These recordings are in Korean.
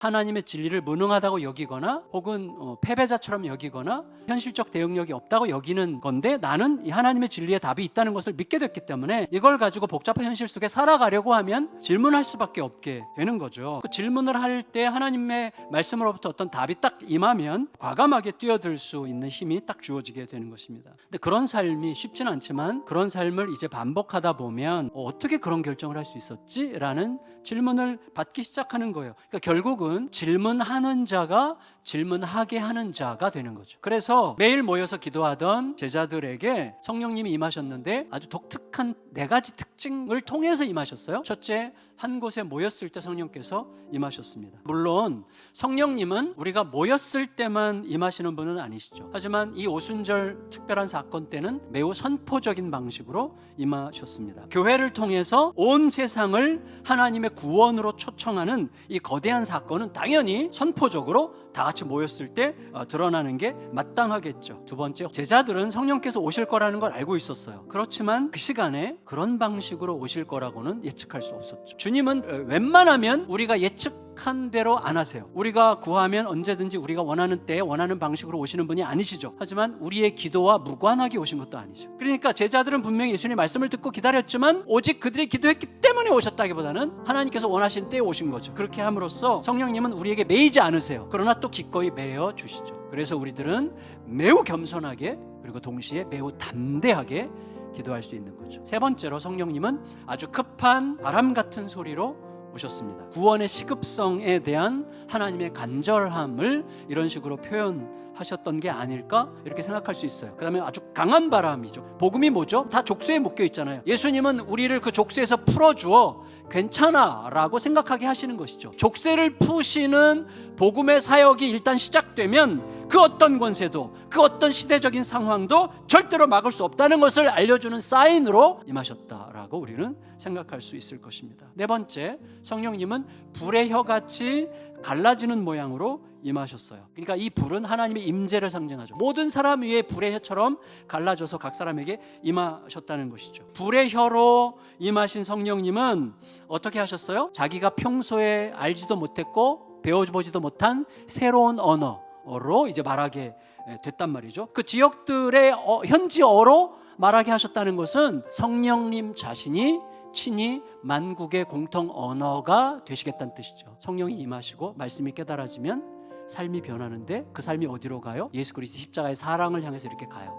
하나님의 진리를 무능하다고 여기거나 혹은 패배자처럼 여기거나 현실적 대응력이 없다고 여기는 건데, 나는 이 하나님의 진리에 답이 있다는 것을 믿게 됐기 때문에 이걸 가지고 복잡한 현실 속에 살아가려고 하면 질문할 수밖에 없게 되는 거죠. 그 질문을 할 때 하나님의 말씀으로부터 어떤 답이 딱 임하면 과감하게 뛰어들 수 있는 힘이 딱 주어지게 되는 것입니다. 근데 그런 삶이 쉽지는 않지만, 그런 삶을 이제 반복하다 보면 어떻게 그런 결정을 할 수 있었지? 라는 질문을 받기 시작하는 거예요. 그러니까 결국은 질문하는 자가 질문하게 하는 자가 되는 거죠. 그래서 매일 모여서 기도하던 제자들에게 성령님이 임하셨는데 아주 독특한 4가지 특징을 통해서 임하셨어요. 첫째, 한 곳에 모였을 때 성령께서 임하셨습니다. 물론 성령님은 우리가 모였을 때만 임하시는 분은 아니시죠. 하지만 이 오순절 특별한 사건 때는 매우 선포적인 방식으로 임하셨습니다. 교회를 통해서 온 세상을 하나님의 구원으로 초청하는 이 거대한 사건은 당연히 선포적으로 다 같이 모였을 때 드러나는 게 마땅하겠죠. 두 번째, 제자들은 성령께서 오실 거라는 걸 알고 있었어요. 그렇지만 그 시간에 그런 방식으로 오실 거라고는 예측할 수 없었죠. 주님은 웬만하면 우리가 예측한 대로 안 하세요. 우리가 구하면 언제든지 우리가 원하는 때에 원하는 방식으로 오시는 분이 아니시죠. 하지만 우리의 기도와 무관하게 오신 것도 아니죠. 그러니까 제자들은 분명히 예수님의 말씀을 듣고 기다렸지만 오직 그들이 기도했기 때문에 오셨다기보다는 하나님께서 원하신 때에 오신 거죠. 그렇게 함으로써 성령님은 우리에게 매이지 않으세요. 그러나 또 기꺼이 매여 주시죠. 그래서 우리들은 매우 겸손하게 그리고 동시에 매우 담대하게 기도할 수 있는 거죠. 세 번째로, 성령님은 아주 급한 바람 같은 소리로 오셨습니다. 구원의 시급성에 대한 하나님의 간절함을 이런 식으로 표현하셨던 게 아닐까 이렇게 생각할 수 있어요. 그 다음에 아주 강한 바람이죠. 복음이 뭐죠? 다 족쇄에 묶여 있잖아요. 예수님은 우리를 그 족쇄에서 풀어주어 괜찮아 라고 생각하게 하시는 것이죠. 족쇄를 푸시는 복음의 사역이 일단 시작되면 그 어떤 권세도 그 어떤 시대적인 상황도 절대로 막을 수 없다는 것을 알려주는 사인으로 임하셨다라고 우리는 생각할 수 있을 것입니다. 네 번째, 성령님은 불의 혀같이 갈라지는 모양으로 임하셨어요. 그러니까 이 불은 하나님의 임재를 상징하죠. 모든 사람 위에 불의 혀처럼 갈라져서 각 사람에게 임하셨다는 것이죠. 불의 혀로 임하신 성령님은 어떻게 하셨어요? 자기가 평소에 알지도 못했고 배워보지도 못한 새로운 언어로 이제 말하게 됐단 말이죠. 그 지역들의 현지어로 말하게 하셨다는 것은 성령님 자신이 친히 만국의 공통 언어가 되시겠다는 뜻이죠. 성령이 임하시고 말씀이 깨달아지면 삶이 변하는데 그 삶이 어디로 가요? 예수 그리스도 십자가의 사랑을 향해서 이렇게 가요.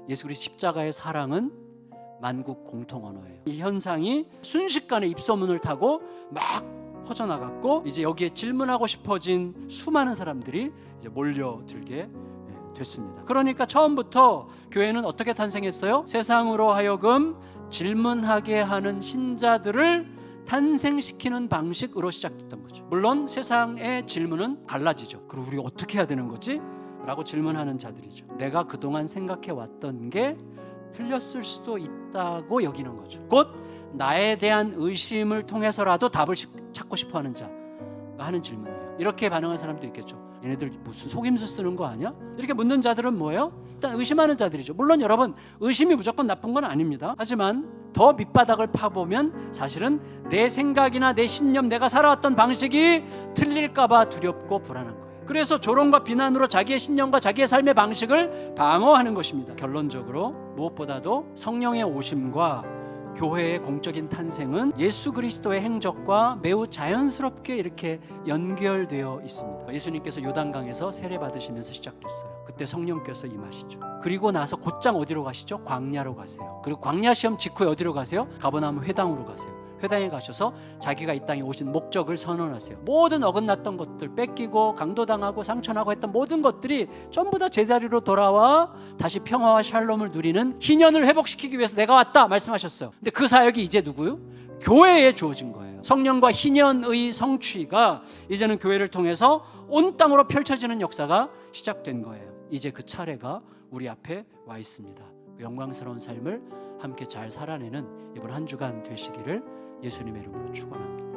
예수 그리스도 십자가의 사랑은 만국 공통 언어예요. 이 현상이 순식간에 입소문을 타고 막 퍼져나갔고, 이제 여기에 질문하고 싶어진 수많은 사람들이 이제 몰려들게 됐습니다. 그러니까 처음부터 교회는 어떻게 탄생했어요? 세상으로 하여금 질문하게 하는 신자들을 탄생시키는 방식으로 시작됐던 거죠. 물론 세상의 질문은 갈라지죠. 그럼 우리가 어떻게 해야 되는 거지? 라고 질문하는 자들이죠. 내가 그동안 생각해왔던 게 틀렸을 수도 있다고 여기는 거죠. 곧 나에 대한 의심을 통해서라도 답을 찾고 싶어하는 자가 하는 질문이에요. 이렇게 반응하는 사람도 있겠죠. 얘네들 무슨 속임수 쓰는 거 아니야? 이렇게 묻는 자들은 뭐예요? 일단 의심하는 자들이죠. 물론 여러분, 의심이 무조건 나쁜 건 아닙니다. 하지만 더 밑바닥을 파보면 사실은 내 생각이나 내 신념, 내가 살아왔던 방식이 틀릴까 봐 두렵고 불안한 거예요. 그래서 조롱과 비난으로 자기의 신념과 자기의 삶의 방식을 방어하는 것입니다. 결론적으로 무엇보다도 성령의 오심과 교회의 공적인 탄생은 예수 그리스도의 행적과 매우 자연스럽게 이렇게 연결되어 있습니다. 예수님께서 요단강에서 세례 받으시면서 시작됐어요. 그때 성령께서 임하시죠. 그리고 나서 곧장 어디로 가시죠? 광야로 가세요. 그리고 광야 시험 직후에 어디로 가세요? 가버나움 회당으로 가세요. 회당에 가셔서 자기가 이 땅에 오신 목적을 선언하세요. 모든 어긋났던 것들, 뺏기고 강도당하고 상처나고 했던 모든 것들이 전부 다 제자리로 돌아와 다시 평화와 샬롬을 누리는 희년을 회복시키기 위해서 내가 왔다 말씀하셨어요. 근데 그 사역이 이제 누구요? 교회에 주어진 거예요. 성령과 희년의 성취가 이제는 교회를 통해서 온 땅으로 펼쳐지는 역사가 시작된 거예요. 이제 그 차례가 우리 앞에 와 있습니다. 그 영광스러운 삶을 함께 잘 살아내는 이번 한 주간 되시기를 예수님의 이름으로 축원합니다.